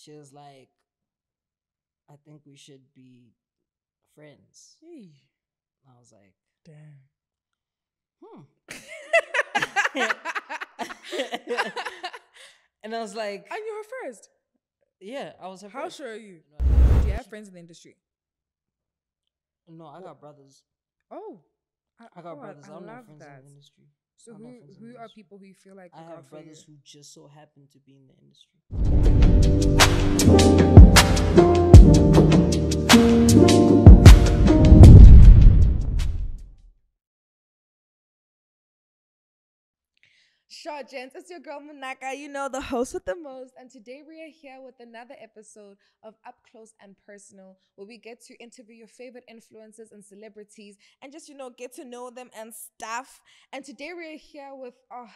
she was like, I think we should be friends. Hey. I was like, Damn. And I was like, And you're her first. yeah, I was her How first. sure are you? You know, Do you have friends in the industry? No, I got brothers. Oh. I got brothers. I don't know love friends that. in the industry. So I don't know friends in who the are industry. people who you feel like I look out have for you? brothers who just so happen to be in the industry. Sure, gents, it's your girl Nakai, you know, the host with the most. And today we are here with another episode of Up Close and Personal, where we get to interview your favorite influencers and celebrities and just, get to know them and stuff. And today we are here with a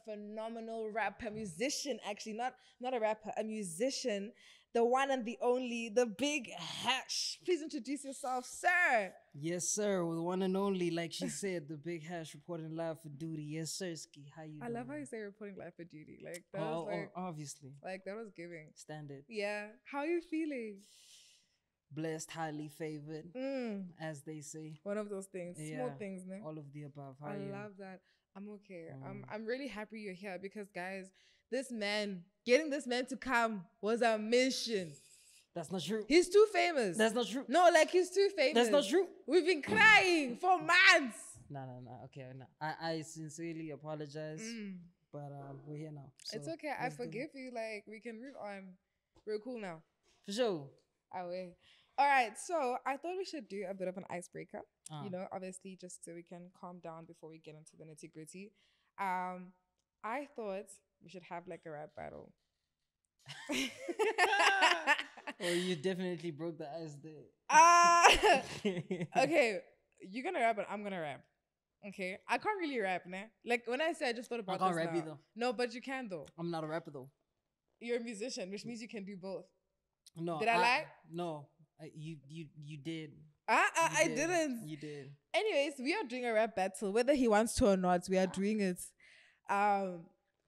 phenomenal rapper, musician, actually, not a rapper, a musician, the one and the only, the Thebighash. Please introduce yourself, sir. Yes, sir. With one and only, like she said, the Thebighash reporting live for duty. Yes, sir. Ski, how you I doing? love how you say reporting life for duty. Like that was like obviously. Like that was giving. Standard. Yeah. How are you feeling? Blessed, highly favored, as they say. One of those things. Yeah, Small things, no? all of the above. How I are you? love that. I'm okay. I'm really happy you're here because guys, getting this man to come was a mission. That's not true. He's too famous. That's not true. No, like he's too famous. That's not true. We've been crying for months. No. Okay, no. I sincerely apologize, but we're here now. So it's okay. I forgive you. Like we can move on. We're cool now. For sure. Away. All right. So I thought we should do a bit of an icebreaker. Obviously, just so we can calm down before we get into the nitty gritty. I thought we should have like a rap battle. Oh, you definitely broke the ice there. Okay, you're gonna rap and I'm gonna rap. Okay, I can't really rap, nah. Like when I said, I just thought about. I can't this rap now. either. No, but you can though. I'm not a rapper though. You're a musician, which means you can do both. No, did I lie? No, you did. I didn't. You did. Anyways, we are doing a rap battle, whether he wants to or not. We are doing it.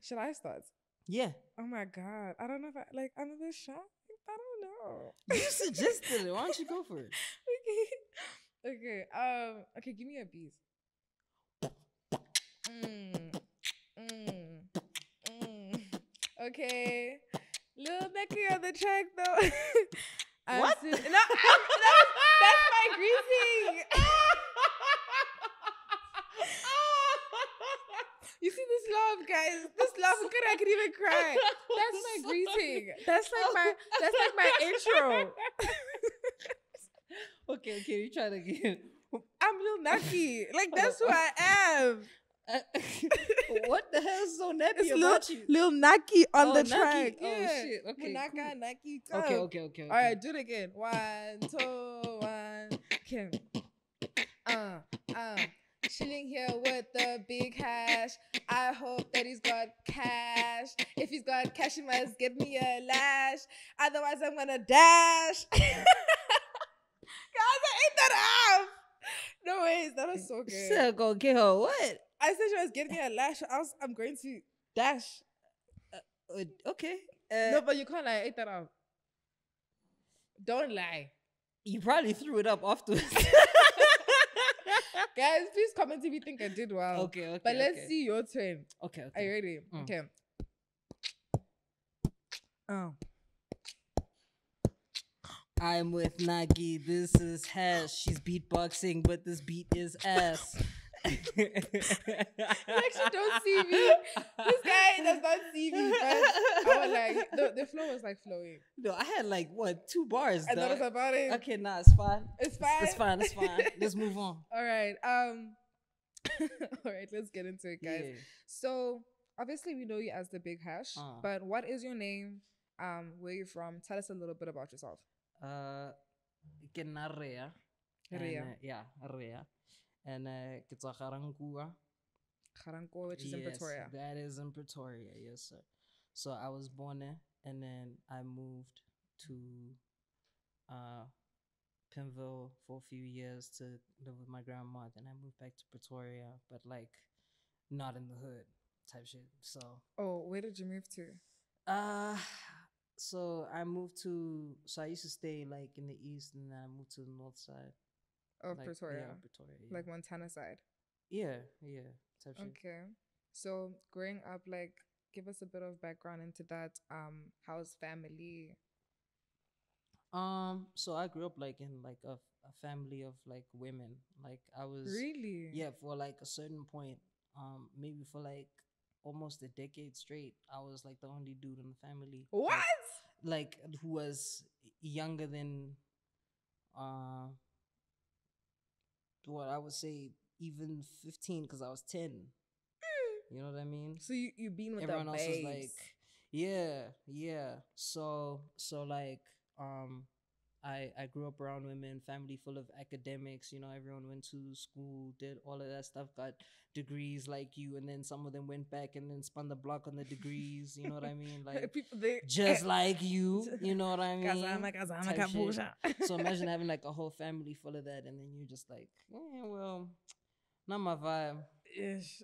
Should I start? Yeah. Oh my god, I don't know if I'm a bit shy. I don't know. You suggested it. Why don't you go for it? Okay. Okay. Give me a beat. Okay. Lil Nakai on the track though. What? That's my greeting. You see this love, guys? This love, I could even cry. That's my greeting. That's like my intro. Okay, you try it again. I'm Lil Nakai. Like that's who I am. What the hell is so nappy It's about you? Lil Nakai on the Nakai. track. Oh Yeah. shit. Okay. Nakai, Cool. Nakai, come. Okay. All right, do it again. 1, 2, 1. Okay. Chilling here with the Thebighash. I hope that he's got cash. If he's got cash, he must give me a lash. Otherwise, I'm gonna dash. Guys, I ate that up. No ways, that was so good. So go get her what? I said she was giving me a lash. I'm going to dash. Okay. No, but you can't lie. I ate that up. Don't lie. You probably threw it up afterwards. Guys, please comment if you think I did well. Okay. But let's see your turn. Okay. Are you ready? Okay. Oh. I'm with Nagi. This is Hash. She's beatboxing, but this beat is ass. You actually don't see me. This guy does not see me. But I was like, the flow was like flowing. No, I had like, 2 bars? And that was about it. Okay, nah, it's fine. It's fine? It's fine. Let's move on. All right. All right, let's get into it, guys. Yeah. So, obviously, we know you as the Thebighash. But what is your name? Where you from? Tell us a little bit about yourself. Rea. Yeah, Rea. And it's a Garankua. Garankua, which is in Pretoria. That is in Pretoria, yes, sir. So I was born there, and then I moved to Pinville for a few years to live with my grandma. Then I moved back to Pretoria, but like not in the hood type shit. So. Oh, where did you move to? So I moved to. So I used to stay like in the east, and then I moved to the north side, Of like Pretoria. yeah, Pretoria. Yeah, Like Montana side. yeah, type shit. Okay. So growing up, like, give us a bit of background into that. How's family? So I grew up like in like a family of like women. Like I was, Really? yeah, for like a certain point, maybe for like almost a decade straight, I was like the only dude in the family. What? Like who was younger than, uh, what I would say even 15 because I was 10. You know what I mean? So you been with Everyone the else was like, babes. yeah. So like, um, I grew up around women, family full of academics. You know, everyone went to school, did all of that stuff, got degrees like you, and then some of them went back and then spun the block on the degrees. You know what I mean? Like People they just like you. You know what I mean? Kazama, Type shit. kabusha. So imagine having like a whole family full of that, and then you're just like, yeah, well, not my vibe. Ish.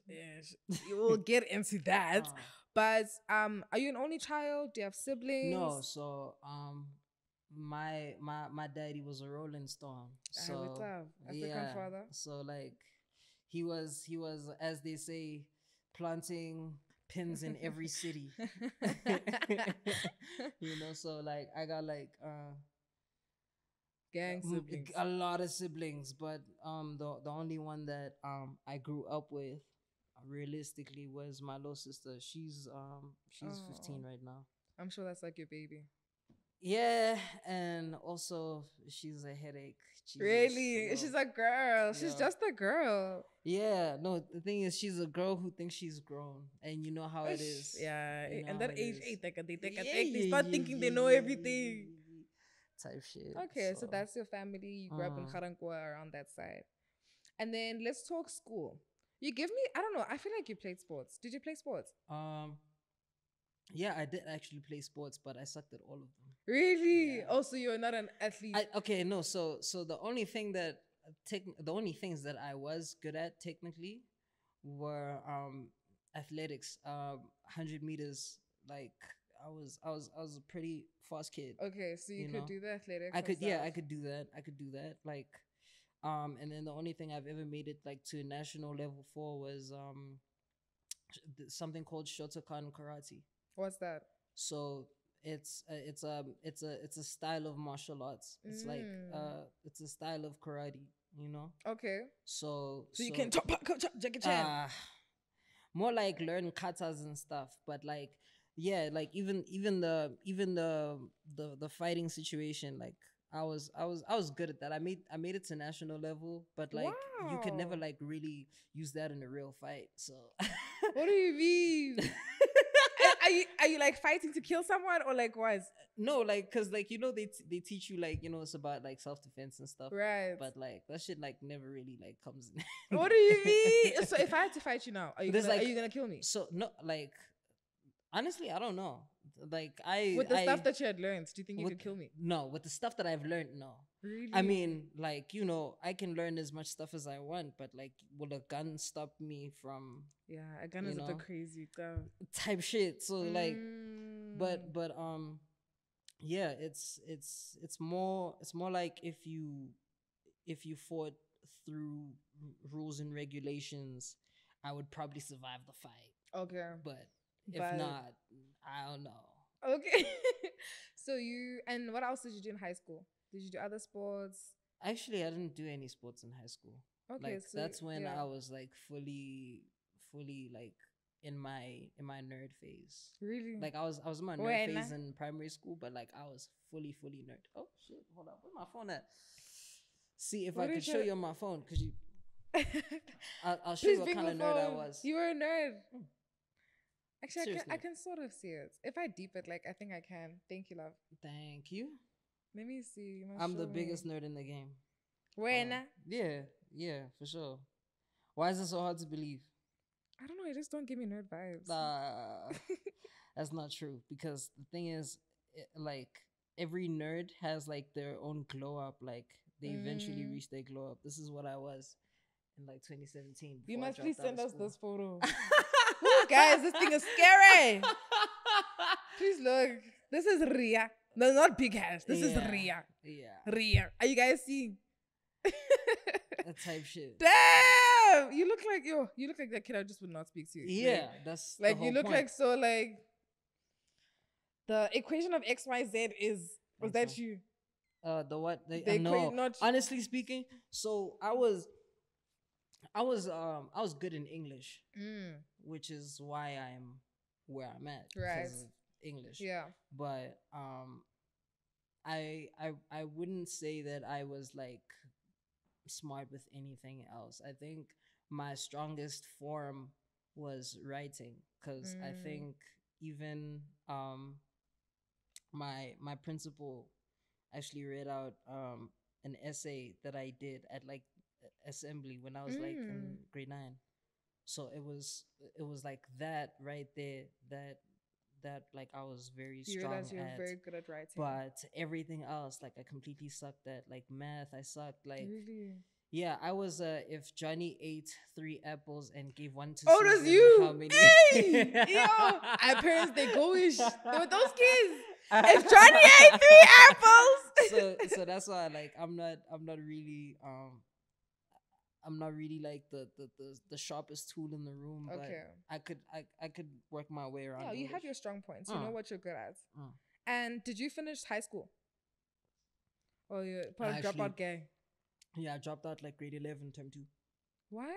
You will get into that. Uh, But are you an only child? Do you have siblings? No, so my daddy was a Rolling Stone. I would So love African yeah. father. So like he was as they say planting pins in every city. You know, so like I got like Gang siblings. a lot of siblings, but the only one that I grew up with realistically was my little sister. She's 15 Oh. right now. I'm sure that's like your baby. Yeah, and also she's a headache. Jesus, Really? yo, She's a girl. She's yo. just a girl. Yeah, no, the thing is she's a girl who thinks she's grown, and you know how it is. Yeah. You know And how that it age, is. they start thinking they know everything. Type shit. Okay, so that's your family. You grew up in Garankwa around that side. And then let's talk school. You give me, I don't know, I feel like you played sports. Did you play sports? Yeah, I did actually play sports, but I sucked at all of them. Really? Yeah. Oh, so you're not an athlete. No. So the only thing that the only things that I was good at technically were athletics. 100 meters. Like I was a pretty fast kid. Okay, so you could know? do the athletics. I and could stuff. I could do that. Like and then the only thing I've ever made it like to national level for was something called Shotokan karate. What's that? So it's a style of martial arts. It's like it's a style of karate, you know. Okay. So you can chop Jackie Chan. More like learn katas and stuff, but like yeah, like even the fighting situation, like I was good at that. I made it to national level, but like you could never Wow. like really use that in a real fight. So What do you mean? Are you like fighting to kill someone or like what? no, like because like you know they teach you like you know it's about like self-defense and stuff, Right. but like that shit like never really like comes in. What do you mean? So if I had to fight you now, are you gonna kill me? So no, like honestly I don't know, like I With the stuff that you had learned, do you think you with, could kill me? no, with the stuff that I've learned, no. Really? I mean, like, you know, I can learn as much stuff as I want, but like, will a gun stop me from Yeah, a gun is a bit crazy. Go. type shit? So like, but yeah, it's more like if you fought through rules and regulations, I would probably survive the fight. Okay. But if not, I don't know. Okay. So and what else did you do in high school? Did you do other sports? Actually, I didn't do any sports in high school. Okay, like so that's when I was like fully like in my nerd phase. Really? Like I was in my nerd phase in primary school, but like I was fully nerd. Oh shit! Hold up, where's my phone at? See if I can show you on my phone, because you. I'll show you what kind of nerd I was. You were a nerd. Actually, Seriously. I can sort of see it. If I deep it, like I think I can. Thank you, love. Thank you. Let me see. I'm the biggest nerd in the game. When? Yeah, for sure. Why is it so hard to believe? I don't know. You just don't give me nerd vibes. That's not true, because the thing is, like every nerd has like their own glow up. Like they eventually reach their glow up. This is what I was in like 2017. You must please send us this photo. Ooh, guys, this thing is scary. Please look. This is Ria. No, not Big Hash. This is Yeah. Ria. Yeah. Ria. Are you guys seeing? That type shit. Damn! You look like you look like that kid I just would not speak to. Yeah, that's the Like whole you look point. like so like the equation of XYZ was that Okay. you? The what? The No. equation not Honestly speaking, so I was good in English, which is why I'm where I'm at right. because of English. Yeah. But I wouldn't say that I was like smart with anything else. I think my strongest form was writing because I think even my principal actually read out an essay that I did at like assembly when I was like in grade 9. So it was like that right there that like I was very You strong realize you're at. very good at writing. But everything else, like I completely sucked at. Like math, I sucked. Like Really? yeah, I was if Johnny ate 3 apples and gave one to Oh, that's Susan, you! how many? Hey! Yo! Our parents, they go-ish. They were those kids. If Johnny ate 3 apples! So that's why like I'm not really like the sharpest tool in the room, but Okay. I could work my way around. Yeah, you have English. your strong points. You know what you're good at. Uh. And did you finish high school? Or you're part of Actually- dropout gang? Yeah, I dropped out like grade 11, term 2. Why?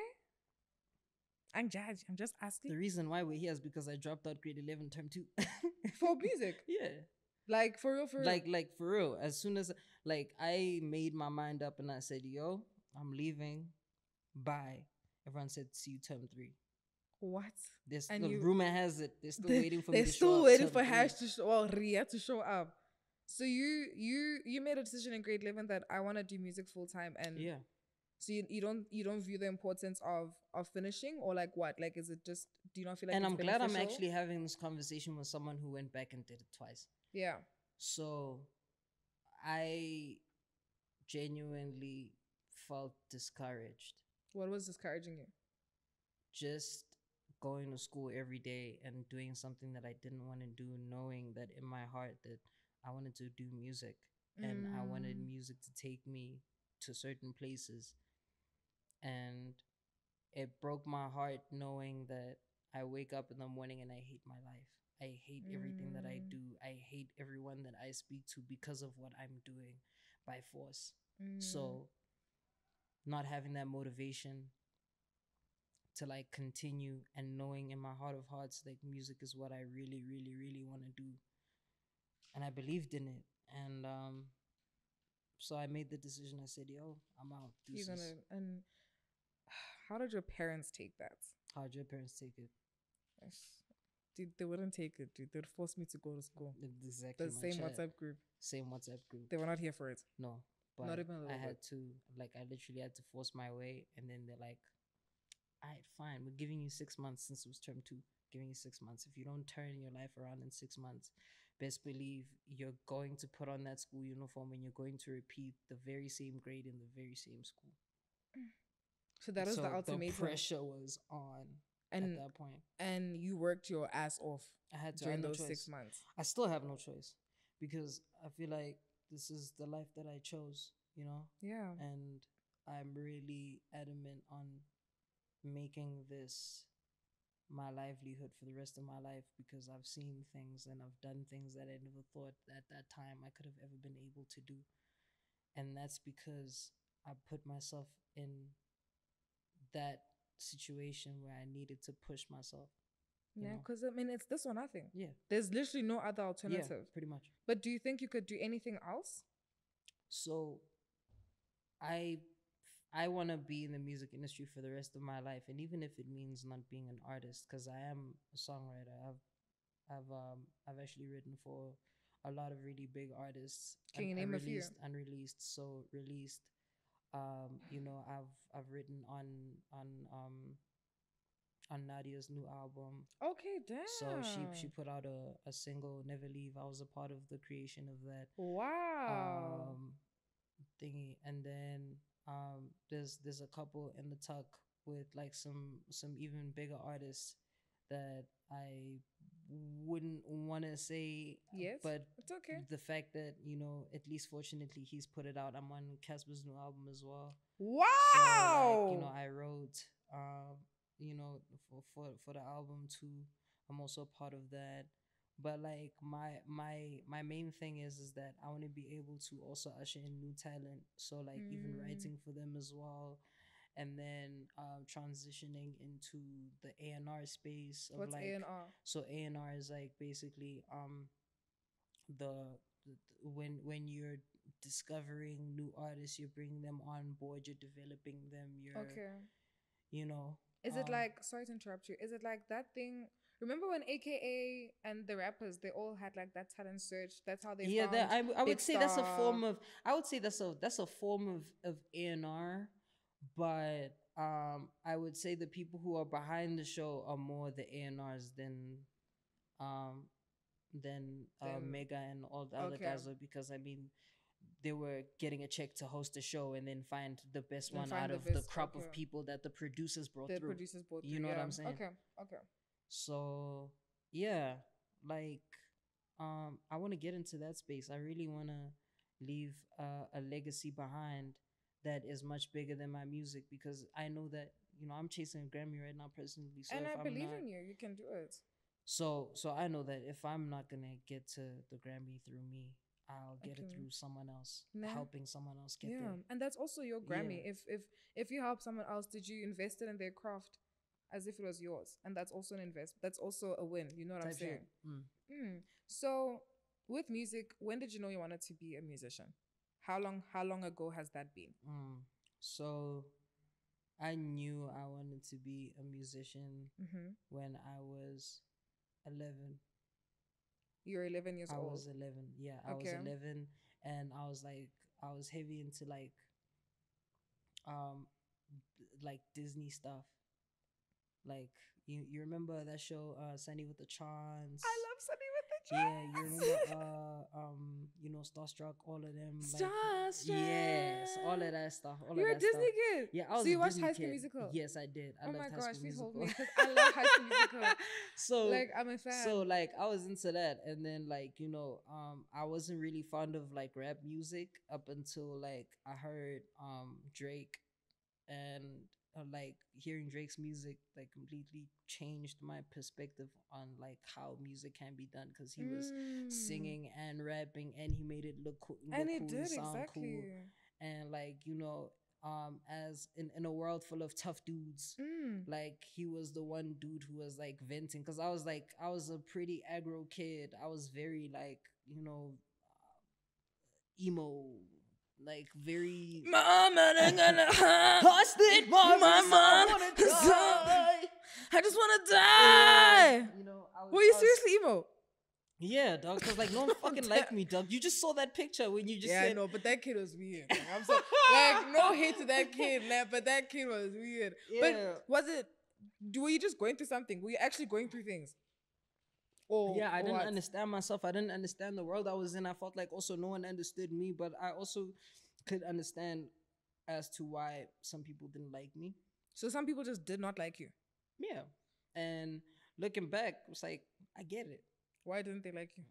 I'm judged. I'm just asking. The reason why we're here is because I dropped out grade 11, term 2. For music? Yeah. Like, for real, for real? Like for real. As soon as like I made my mind up and I said, yo, I'm leaving. Bye. Everyone said, see you term 3. What? This And the you- rumor has it they're still waiting for me They're to show still up waiting term for 3. Hash to show, well, Ria to show up. So you made a decision in grade 11 that I want to do music full time, and Yeah. so you don't view the importance of finishing, or like what? Like, is it just, do you not feel like And it's I'm glad I'm beneficial? actually having this conversation with someone who went back and did it twice. Yeah. So I genuinely felt discouraged. What was discouraging you? Just going to school every day and doing something that I didn't want to do, knowing that in my heart that I wanted to do music and I wanted music to take me to certain places. And it broke my heart knowing that I wake up in the morning and I hate my life. I hate everything that I do. I hate everyone that I speak to because of what I'm doing by force. So not having that motivation to like continue and knowing in my heart of hearts like music is what I really, really, really want to do. And I believed in it. And so I made the decision. I said, yo, I'm out. You're gonna, and how did your parents take that? How did your parents take it? Dude, they wouldn't take it, dude. They'd force me to go to school. Exactly. The same chat. WhatsApp group. Same WhatsApp group. They were not here for it. No. But not even a little I had bit. to, like, I literally had to force my way. And then they're like, all right, fine. We're giving you 6 months since it was term 2. Giving you 6 months. If you don't turn your life around in 6 months, best believe you're going to put on that school uniform and you're going to repeat the very same grade in the very same school. So that was the ultimatum. The pressure was on at that point. And you worked your ass off. I had to during no those choice. 6 months. I still have no choice because I feel like this is the life that I chose, you know? Yeah. And I'm really adamant on making this my livelihood for the rest of my life because I've seen things and I've done things that I never thought at that time I could have ever been able to do. And that's because I put myself in that situation where I needed to push myself. Yeah, because I mean, it's this or nothing. Yeah. There's literally no other alternative. Yeah, pretty much. But do you think you could do anything else? So I want to be in the music industry for the rest of my life, and even if it means not being an artist, because I am a songwriter. I've actually written for a lot of really big artists. Can you name a few? Unreleased, so released. You know, I've written on Nadia's new album. Okay, damn. So she put out a single, Never Leave. I was a part of the creation of that. Wow. Thingy. And then there's a couple in the tuck with like some even bigger artists that I wouldn't want to say, Yes, but it's okay. the fact that, at least fortunately he's put it out. I'm on Casper's new album as well. So like, Wow. I wrote, for the album too. I'm also a part of that. But like my main thing is that I want to be able to also usher in new talent. So like even Mm, writing for them as well, and then transitioning into the A&R space of what's A like, and R? so A&R is like basically the, when you're discovering new artists, you're bringing them on board, you're developing them, you're, Okay. you know Is it um like, sorry to interrupt you, is it like that thing? Remember when AKA and the rappers, they all had like that talent search? That's how they yeah, that found I Big would say that's a Star. form of, I would say that's a form of A&R. But I would say the people who are behind the show are more the A&Rs um than Then, Mega and all the other okay. guys are, because I mean they were getting a check to host a show and then find the best Then one out find the of the best. crop Okay. of people that the producers brought The through. producers bought through. You know what Yeah. I'm saying? Okay. Okay. So yeah, like I want to get into that space. I really want to leave a legacy behind that is much bigger than my music, because I know that, I'm chasing a Grammy right now personally. So And if I I'm believe not, in you. You can do it. so I know that if I'm not gonna get to the Grammy through me, I'll get it Okay. through someone else, Nah. helping someone else get Yeah. there. And that's also your Yeah, Grammy. If you help someone else, did you invest it in their craft as if it was yours? And that's also an invest. That's also a win. You know what I'm type saying? shit. Mm. So with music, when did you know you wanted to be a musician? How long ago has that been? Mm. So I knew I wanted to be a musician Mm-hmm. when I was 11. You're 11 years I old. was 11. Yeah, I was Okay. 11, and I was heavy into um like Disney stuff. Like, you remember that show Sunny with the I Chance? love Sunny with the Yeah, you remember Chance. Starstruck, all of them, like, yes, all of Starstruck. that stuff, all of You're a that stuff. Disney kid. Yeah, I So was a you watched Disney High School kid. Musical? Yes, I did. I Oh my loved High gosh, School please hold Musical. me because I love High School Musical. so Like I'm a so fan. like I was into that, and then like, I wasn't really fond of like rap music up until like I heard Drake, and like hearing Drake's music like completely changed my perspective on like how music can be done, because he was Mm. singing and rapping, and he made it And look he cool and did sound exactly. cool. And like, as in a world full of tough dudes, Mm. like he was the one dude who was like venting, because I was a pretty aggro kid. I was very like, emo, like very Mama, I'm gonna have I spit my my wrist, I mom. wanna die. I just wanna And die. Were you I was seriously emo? yeah, dog, because like no one fucking liked me, dog. You just saw that picture when you just Yeah, I said know, but that kid was weird. Like, I'm so like no hate to that kid, like, but that kid was weird. But yeah. was it? Were you just going through something? Were you actually going through things, Yeah, I or didn't what? understand myself. I didn't understand the world I was in. I felt like also no one understood me, but I also could understand as to why some people didn't like me. So some people just did not like you. Yeah. And looking back, it's like I get it. Why didn't they like you?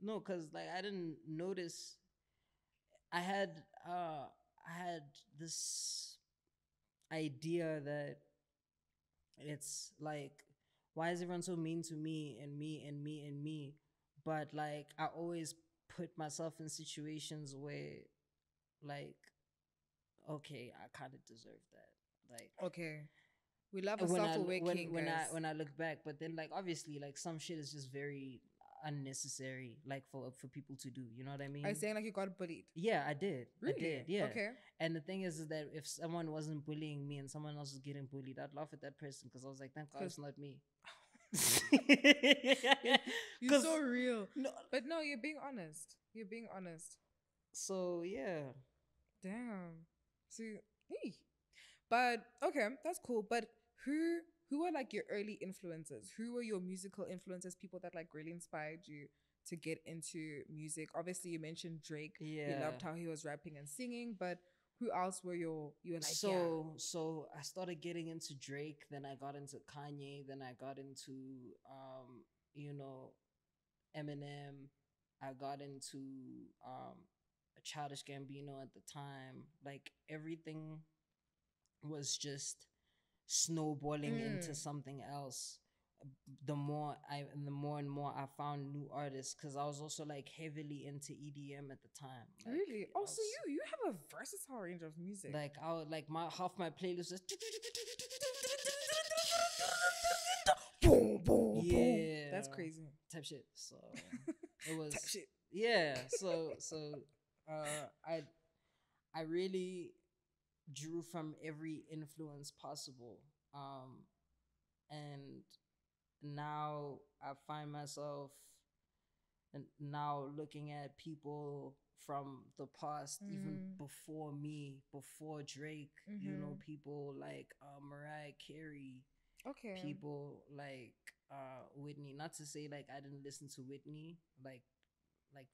No, because like I didn't notice. I had I had this idea that it's like, why is everyone so mean to me and me and me and me? But like I always put myself in situations where like, okay, I kind of deserve that. Like Okay, we love a when I self-aware king, guys. when I look back, but then like obviously like some shit is just very unnecessary, like for people to do. You know what I Are you mean? saying like you got bullied? Yeah, I did. I Really? did. Yeah. Okay. And the thing is that if someone wasn't bullying me and someone else was getting bullied, I'd laugh at that person, because I was like, thank God Because it's not me. you're Because so real. no, But no, you're being honest. You're being honest. so yeah. Damn. See, hey. But okay, that's cool. But who were like your early influences? Who were your musical influences? People that like really inspired you to get into music. Obviously, you mentioned Drake. You Yeah. loved how he was rapping and singing. But who else were you were like, yeah, So I started getting into Drake, then I got into Kanye, then I got into you know, Eminem. I got into a Childish Gambino at the time. Like everything was just snowballing into Mm. something else. The more and more I found new artists, because I was also like heavily into EDM at the time. Really? I Also, was you have a versatile range of music. like I would like my half my playlist is Boom, boom, boom. yeah That's crazy. type shit. So it Type was shit. yeah. So uh, I I really drew from every influence possible. And now I find myself now looking at people from the past, even Mm. before me, before Drake, you know, Mm-hmm. people like Mariah Carey, Okay. people like Whitney. Not to say like I didn't listen to Whitney like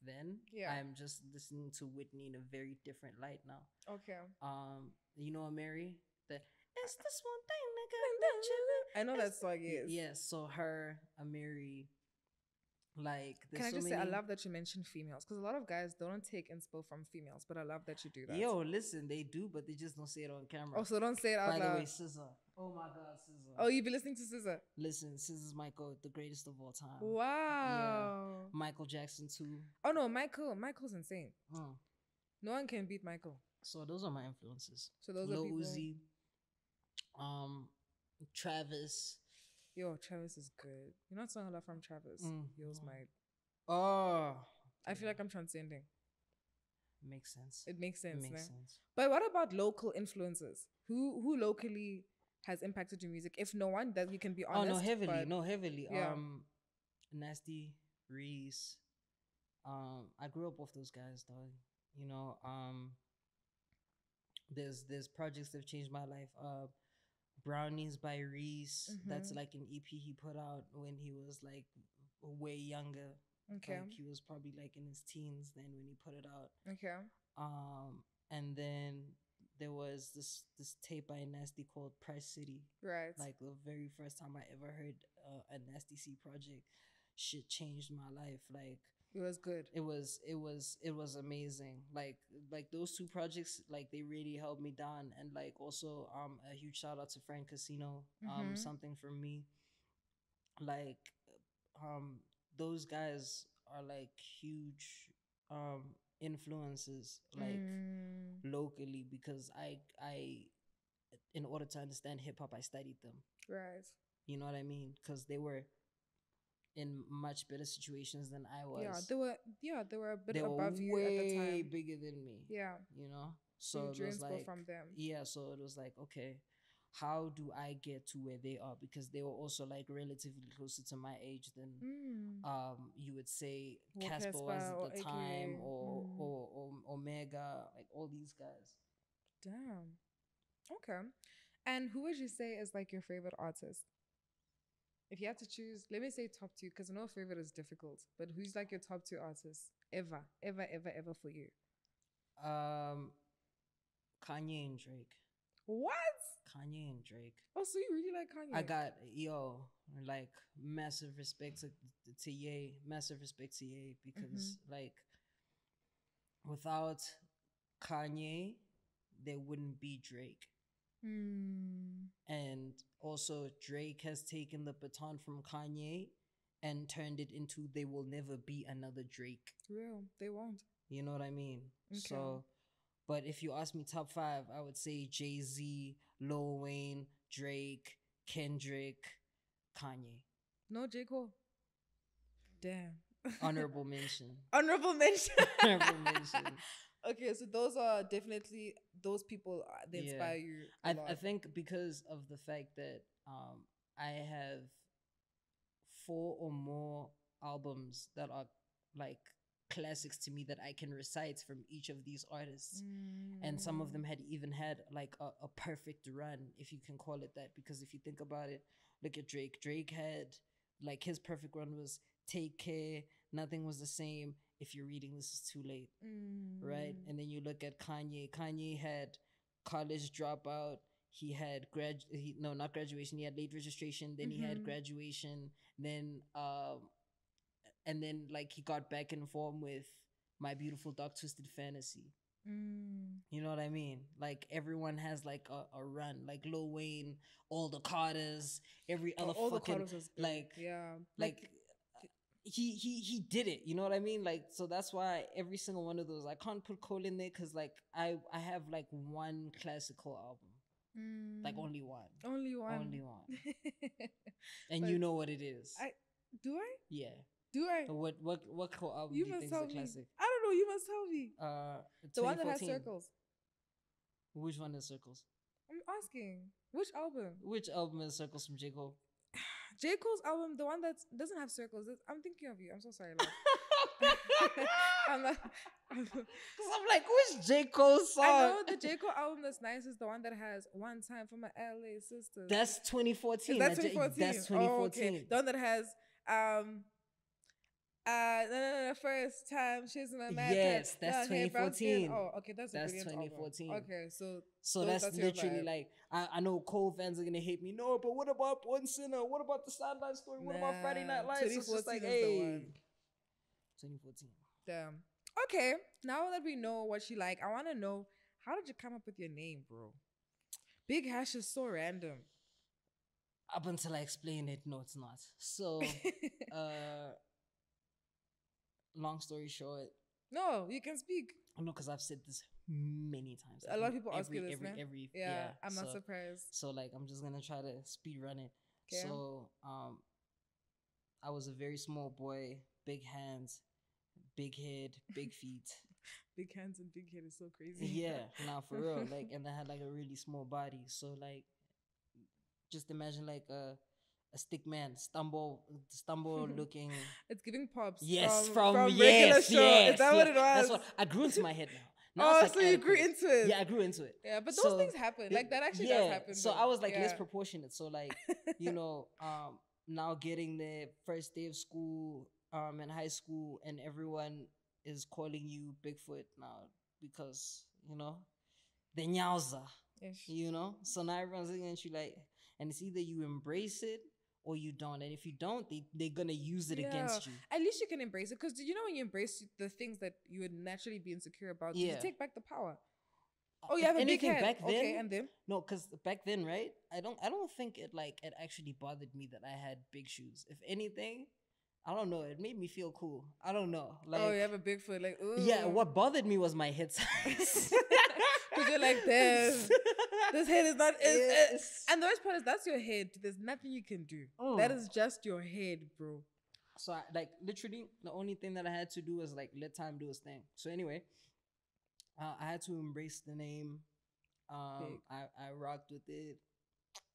then. Yeah. I'm just listening to Whitney in a very different light now. Okay. You know, Mary, the it's this one thing that got I know that it's song is. yeah. So her, Amiri, like Can there's I so just say I many. love that you mentioned females because a lot of guys don't take inspo from females, but I love that you do that. Yo, listen, they do, but they just don't say it on camera. Also, don't say it out By the way, loud. SZA. Oh my God, Oh, SZA. you be listening to SZA? Listen, SZA's Michael, the greatest of all time. Yeah, Wow. Michael Jackson too. Oh no, Michael. Michael's insane. Mm. No one can beat Michael. So those are my influences. So those are Lil people. Uzi, um, Travis. Yo, Travis is good. You're not song a lot from Travis. Mm. Yours might. Oh, I feel like I'm transcending. makes sense. It makes It sense, makes no? sense. But what about local influences? Who locally has impacted your music? If no one, that you can be Oh honest. no, heavily, But no heavily. yeah. Nasty, Reese. I grew up with those guys, dog. You know, there's projects that have changed my life. Brownies by Reese. That's Mm-hmm. like an EP he put out when he was like way younger. Okay. Like he was probably like in his teens then when he put it out. Okay. And then there was this tape by Nasty called Price City. Right. Like the very first time I ever heard a Nasty C project, shit changed my life. Like It was good. it was amazing. Like those two projects, like they really helped me down. And like also a huge shout out to Frank Casino. Mm-hmm. Something for me. Like um those guys are like huge influences like Mm, locally, because I in order to understand hip hop I studied them. right. You know what I mean? Because they were in much better situations than I Yeah, was. they were a bit They were above you at the way time. bigger than me, Yeah. you know? So you So it drew was inspo like, from them. yeah, so it was like, okay, how do I get to where they are? Because they were also like relatively closer to my age than Mm. you would say Or Cassper was Cassper at or the time, AKA. Mm. or Omega, like all these guys. Damn. Okay. And who would you say is like your favorite artist? If you had to choose, let me say top two, because I know favorite is difficult. But who's like your top two artists ever, ever, ever, ever for you? Um, Kanye and Drake. What? Kanye and Drake. Oh, so you really like I Kanye? got like massive respect to Ye, massive respect to Ye, Mm-hmm. because like without Kanye, there wouldn't be Drake. Mm. And also Drake has taken the baton from Kanye and turned it into there will never be another Drake. Real. They won't. You know what I mean? Okay. So, but if you ask me top five, I would say Jay-Z, Lil Wayne, Drake, Kendrick, Kanye. No J. Cole. Damn. Honorable mention. Honorable mention. Honorable mention. Okay, so those are definitely those people that Yeah. inspire you a lot. I think because of the fact that I have four or more albums that are like classics to me that I can recite from each of these artists. And some of them had even had like a perfect run, if you can call it that. Because if you think about it, look at Drake. Drake had like his perfect run was Take Care, Nothing Was the Same, If You're Reading This Is Too Late, right? And then you look at Kanye. Kanye had College Dropout, he had no, not graduation, he had late registration, then he had graduation, then and then like he got back in form with My Beautiful Dark Twisted Fantasy. Mm. You know what I mean? Like everyone has like a run, like Lil Wayne, all the Carters, every other All the fucking Carters was good. like Yeah. like he did it. You know what I mean? Like so that's why every single one of those I can't put Cole in there because like I have like one classical album, like only one, Only one. only one, and But you know what it is? I do I? Yeah. Do I? What Cole album You do you must think is tell a me. classic? I don't know. You must tell me. The one that has 2014. circles. Which one is Circles? I'm asking. Which album? Which album is Circles from J. Cole? J. Cole's album, the one that doesn't have circles. I'm thinking of you. I'm so sorry. Like, I'm not. Because I'm like, which J. Cole song? I know the J. Cole album that's nice is the one that has One Time for My LA Sisters. That's 2014. That's 2014. That's 2014. Oh, okay. The one that has no, first time she's in my mad Yes, pants. that's No, hair, brown skin. 2014. Oh, okay, that's a That's brilliant 2014. album. Okay, so that's your literally vibe. like I know Cole fans are gonna hate me. No, but what about Born Sinner? What about the Sideline Story? What about Friday Night Lights? It's just like, 2014 is the one. 2014. Damn. Okay, now that we know what you like, I want to know, how did you come up with your name, bro? Big Hash is so random. Up until I explain it, no, it's not. So, long story short. No, you can speak. No, because I've said this many times. A lot of people ask you this, yeah. I'm not surprised. So like, I'm just gonna try to speed run it. Okay. So, I was a very small boy, big hands, big head, big feet. Big hands and big head is so crazy. Yeah, nah, for real. Like, and I had like a really small body. So like, just imagine like a stick man, stumble looking. It's giving pops. Yes, from yes, regular show. yes, Is that what it was? That's what I grew into my head now. Oh, it's like so you grew adequate. into it. Yeah, I grew into it. Yeah, but those things happen. Like that actually does happen. So though. I was like Yeah. less proportionate. So like, you know, now getting the first day of school, in high school, and everyone is calling you Bigfoot now because, you know, the nyauza. Ish. You know? So now everyone's looking at you like, and it's either you embrace it or you don't. And if you don't, they're gonna use it against you. At least you can embrace it, because you know when you embrace the things that you would naturally be insecure about, you take back the power. Oh, you have a big head. Back then, okay, and then no, because back then, right? I don't think it actually bothered me that I had big shoes. If anything, I don't know. It made me feel cool. I don't know. Like, oh, you have a big foot. Like, ooh. Yeah. What bothered me was my head size. Because you're like this. This head is not. And the worst part is that's your head. There's nothing you can do. That is just your head, bro. So I, like literally, the only thing that I had to do was like let time do its thing. So anyway, I had to embrace the name. I rocked with it,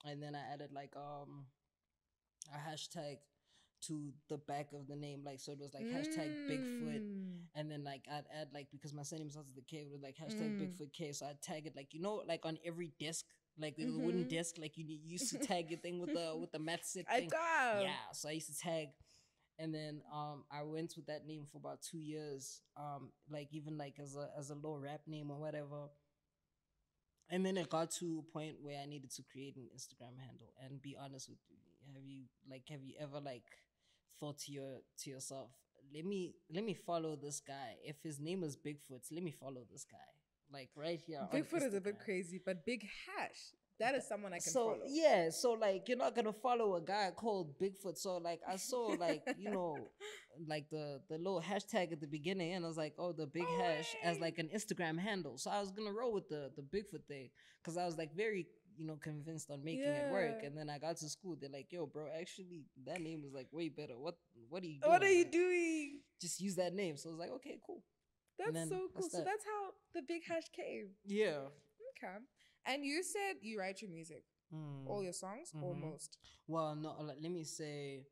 and then I added like a hashtag to the back of the name, like so it was like hashtag Bigfoot, and then like I'd add like, because my surname starts with the K, it was like hashtag Bigfoot K, so I'd tag it like, you know, like on every desk, like the wooden desk, like you used to tag your thing with the math set thing. Yeah, so I used to tag. And then I went with that name for about 2 years, like even like as a low rap name or whatever. And then it got to a point where I needed to create an Instagram handle. And be honest with you, have you ever like thought to yourself, let me follow this guy. If his name is Bigfoot, let me follow this guy. Like right here. Bigfoot is a bit crazy, but Big Hash, that is someone I can follow. Yeah, so like you're not gonna follow a guy called Bigfoot. So like I saw like, you know, like the little hashtag at the beginning, and I was like, oh, the Big Hash as like an Instagram handle. So I was gonna roll with the Bigfoot thing, because I was like very, you know, convinced on making it work. And then I got to school, they're like, yo, bro, actually that name is like way better. What are you doing? What are you doing? Just use that name. So I was like, okay, cool. That's so cool. So that's how the Big Hash came. Yeah. Okay. And you said you write your music, all your songs, almost. Well, no, let me say,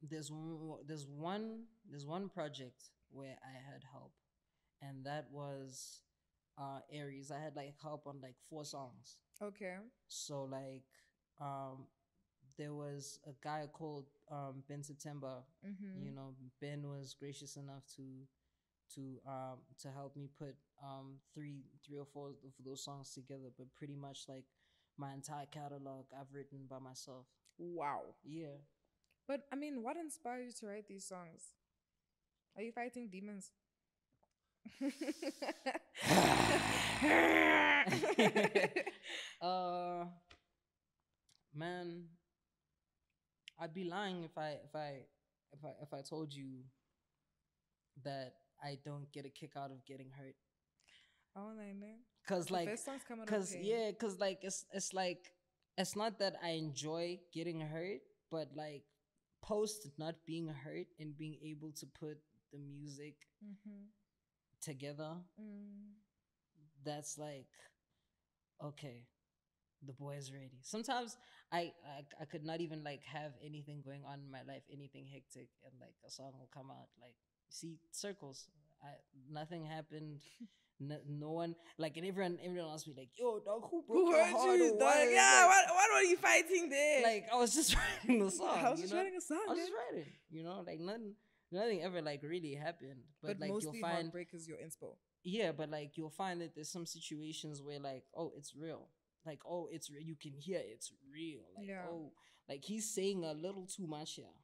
there's one project where I had help, and that was Aries. I had like help on like 4 songs. Okay. So like, there was a guy called Ben September. You know, Ben was gracious enough to to help me put three or four of those songs together. But pretty much like my entire catalog I've written by myself. Wow. Yeah. But I mean, what inspired you to write these songs? Are you fighting demons? uh Man, I'd be lying if I told you that I don't get a kick out of getting hurt. Oh, I know. Cause The like, best songs come out of cause pain. yeah, cause like it's like it's not that I enjoy getting hurt, but like post not being hurt and being able to put the music Mm-hmm. together, Mm. that's like okay, the boy is ready. Sometimes I could not even like have anything going on in my life, anything hectic, and like a song will come out. Like, see, circles. I Nothing happened. No one like, and everyone else be like, "Yo, dog, who broke Who your hurt heart you, or what?" dog? It's Yeah, what were you fighting there? like I was just writing the I song, was you just know. writing a song, I was man. just writing, like nothing ever like really happened. But But like you'll mostly find, heartbreak is your inspo. yeah, but like you'll find that there's some situations where like, oh, it's real. Like, oh, you can hear it's real. Like, Yeah. oh, like he's saying a little too much here,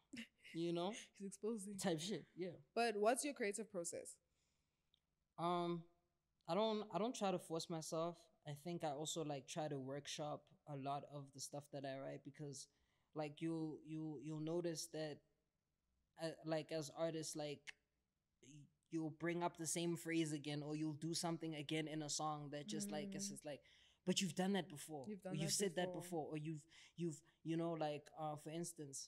you know, He's exposing. type shit. Yeah. But what's your creative process? Um, I don't try to force myself. I think I also like try to workshop a lot of the stuff that I write, because like you'll notice that like as artists, like you'll bring up the same phrase again, or you'll do something again in a song that just like it's Mm, just like, but you've done that before, you've or done you've that said that before. before, or you've like for instance,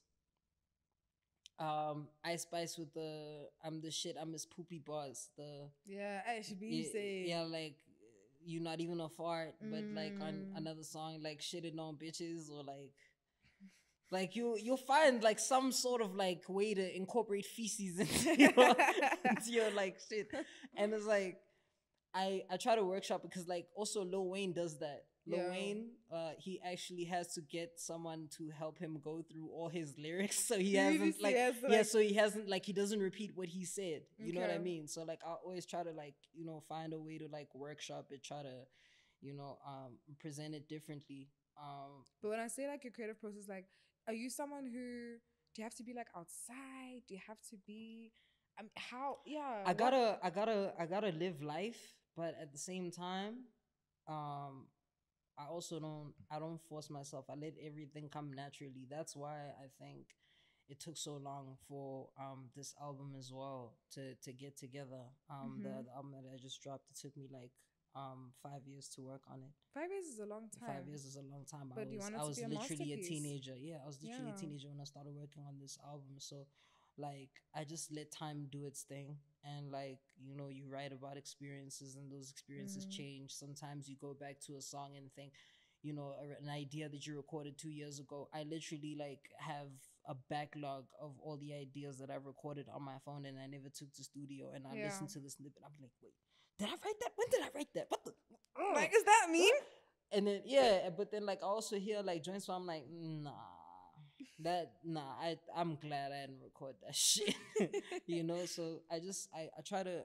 Ice Spice with the I'm the shit, I'm his poopy bars, the Yeah, I should be yeah, say. yeah, like you not even a fart, but like on Mm. another song like shitting on bitches, or like you'll find like some sort of like way to incorporate feces into into your like shit. And it's like I try to workshop, because like also Lil Wayne does that. Lil Yeah. Wayne, he actually has to get someone to help him go through all his lyrics, so he You really hasn't see like, as yeah, like so he hasn't like, he doesn't repeat what he said. You know what I okay. mean? So like I always try to like, find a way to like workshop it, try to present it differently. But when I say like your creative process, like, are you someone who do you have to be like outside? Do you have to be? How? Yeah. I What? gotta, I gotta, I gotta live life, but at the same time, um, I don't force myself. I let everything come naturally. That's why I think it took so long for this album as well to get together. Mm-hmm. The album that I just dropped, it took me like 5 years to work on it. 5 years is a long 5 years time. is a long time. But you want I it to was be a literally a masterpiece. teenager. Yeah, I was literally a Yeah. teenager when I started working on this album. So like I just let time do its thing, and like you write about experiences, and those experiences Mm. change. Sometimes you go back to a song and think, an idea that you recorded 2 years ago. I literally like have a backlog of all the ideas that I recorded on my phone and I never took to studio, and I Yeah. listen to the snippet. I'm like, wait, did I write that? When did I write that? What the? Like, is that mean? And then yeah, but then like I also hear like joints where I'm like, I'm glad I didn't record that shit. So I try to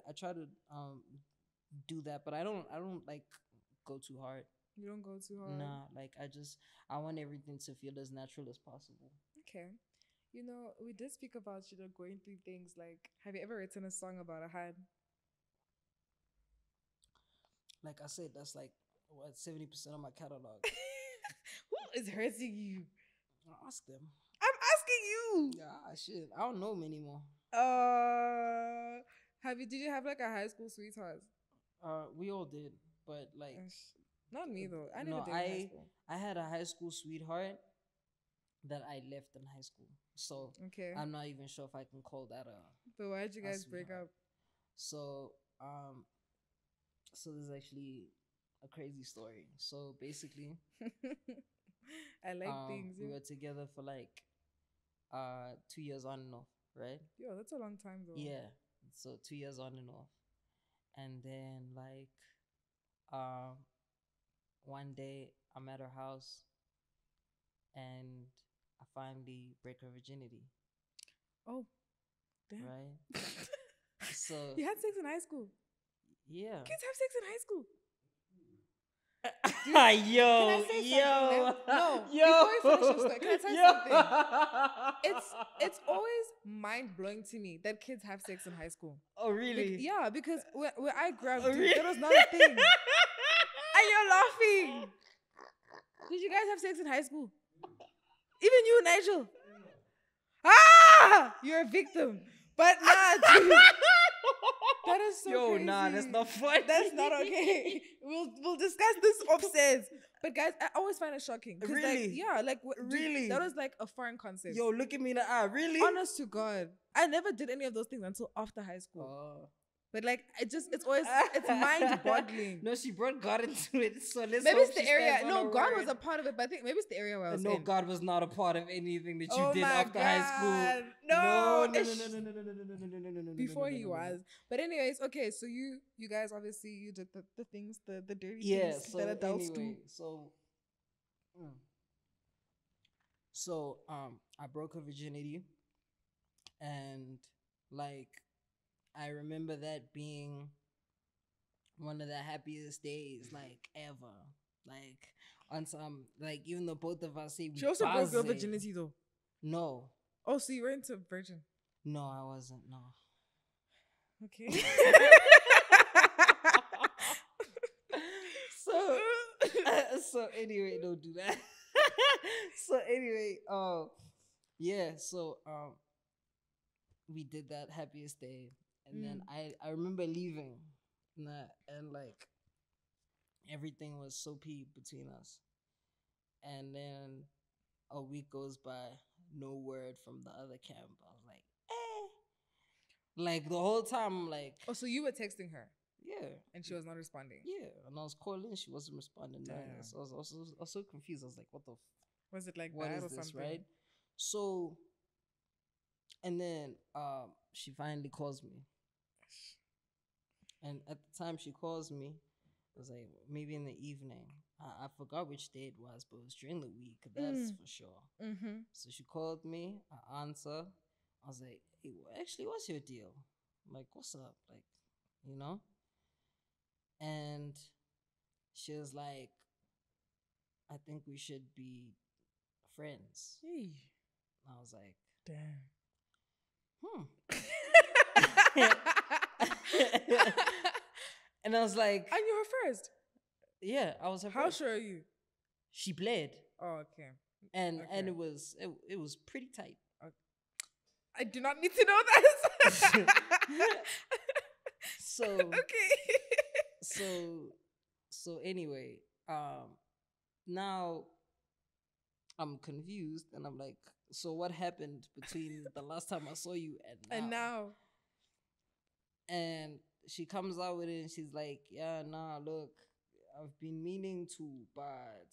do that, but I don't like go too hard. You don't go too hard. Nah, like I want everything to feel as natural as possible. Okay. We did speak about, going through things. Like, have you ever written a song about a hand? Like I said, that's like what 70% of my catalog. Who is hurting you? Ask them. I'm asking you. Yeah, shit. I don't know them anymore. Did you have like a high school sweetheart? We all did, but like, Not me though. I never no, did in high I school. I had a high school sweetheart that I left in high school, so Okay. I'm not even sure if I can call that But why did you a guys break sweetheart. up? So so there's actually a crazy story. So basically, I like things. we Yeah. were together for like 2 years on and off, right? Yo, that's a long time though. Yeah. So 2 years on and off. And then like um one day I'm at her house and I finally break her virginity, Oh, damn. right? So You had sex in high school. yeah. Kids have sex in high school. Yo, Can I say something yo, now? No, yo, before you finish your story, can I say yo. something? It's always mind blowing to me that kids have sex in high school. Oh really? Yeah, because where I grew up, Oh, dude, really? that was not a thing. And you're laughing. Did you guys have sex in high school? Even you, Nigel. Ah, you're a victim. But nah, dude. That is so Yo, crazy. nah, that's not funny. That's not okay. We'll discuss this upstairs. But guys, I always find it shocking. Really? Like, yeah, like dude, Really? that was like a foreign concept. Yo, look at me in the eye. Really? Honest to God, I never did any of those things until after high school. Oh. But like, it's mind boggling. No, she brought God into it. So let's Maybe hope it's the she area. stands on No, her God word. was a part of it, but I think maybe it's the area where I was No, in. God was not a part of anything that you Oh did my after high school. God. No, No, no, ish. no, no, no, no, no, no, no, no, no, no, no. Before no, he no, no, no. was. But anyways, okay, so you guys obviously you did the things, the dirty Yeah. things So that adults do. anyway, mm. so I broke her virginity, and like I remember that being one of the happiest days like ever. Like on some like even though both of us say we She also broke your buzzing. virginity though. No, Oh, so you were into virgin. no, I wasn't. No. Okay. so so anyway, don't do that. So anyway, yeah, so we did that happiest day, and then I remember leaving, and like everything was so peep between us, and then a week goes by, no word from the other camp. I was like, like the whole time, I'm like, Oh, so you were texting her yeah, and she was not responding. yeah, and I was calling, she wasn't responding. Damn. So I was so confused. I was like, Was it like what that is or this, something? right? So, and then she finally calls me, and at the time she calls me, it was like maybe in the evening. I forgot which day it was, but it was during the week. That's for sure. Mm-hmm. So she called me. I answer. I was like, hey, actually, what's your deal? I'm like, what's up? Like, you know? And she was like, I think we should be friends. Hey. I was like, Damn. And I was like, And you're her first. yeah, I was her How first. sure are you? She bled, Oh, okay. and Okay. it was pretty tight. I do not need to know this. So Okay. so anyway, now I'm confused, and I'm like, so what happened between the last time I saw you and now? And now. And she comes out with it, and she's like, yeah, nah, look, I've been meaning to, but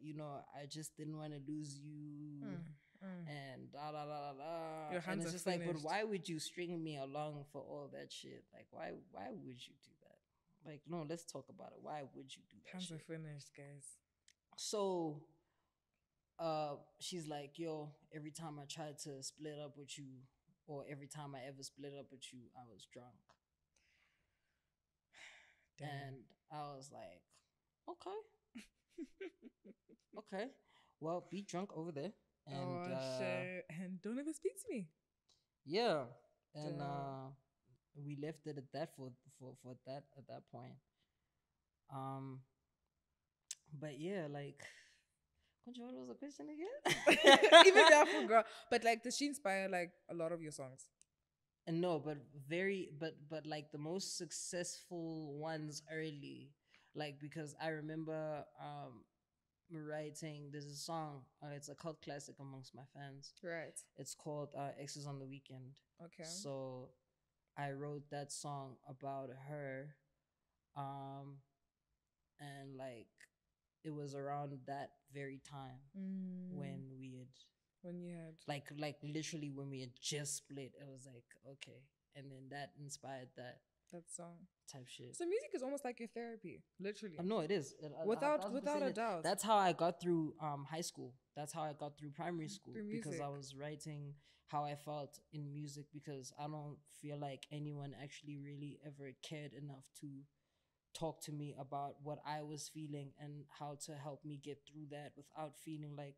you know, I just didn't want to lose you. And da da da da da. Your hands and it's are just like, but finished. why would you string me along for all that shit? Like, why would you do that? Like, no, let's talk about it. Why would you do that? Hands shit? are finished, guys. So, she's like, yo, every time I tried to split up with you, or every time I ever split up with you, I was drunk. Damn. And I was like, okay, okay, well, be drunk over there. And shit. And don't ever speak to me. yeah, and Damn. we left it at that for that at that point. But yeah, like, what was the question again? Even though I forgot. But like, does she inspire like a lot of your songs? And no, but but like the most successful ones early, like, because I remember writing, there's a song, it's a cult classic amongst my fans. Right. It's called Exes on the Weekend. Okay. So I wrote that song about her, and like it was around that very time when you had like literally when we had just split. It was like, okay, and then that inspired that. That song. type shit. So music is almost like your therapy, literally. No, it is. Without a 1000% doubt. That's how I got through high school. That's how I got through primary school, Through because music. I was writing how I felt in music, because I don't feel like anyone actually really ever cared enough to talk to me about what I was feeling and how to help me get through that without feeling like,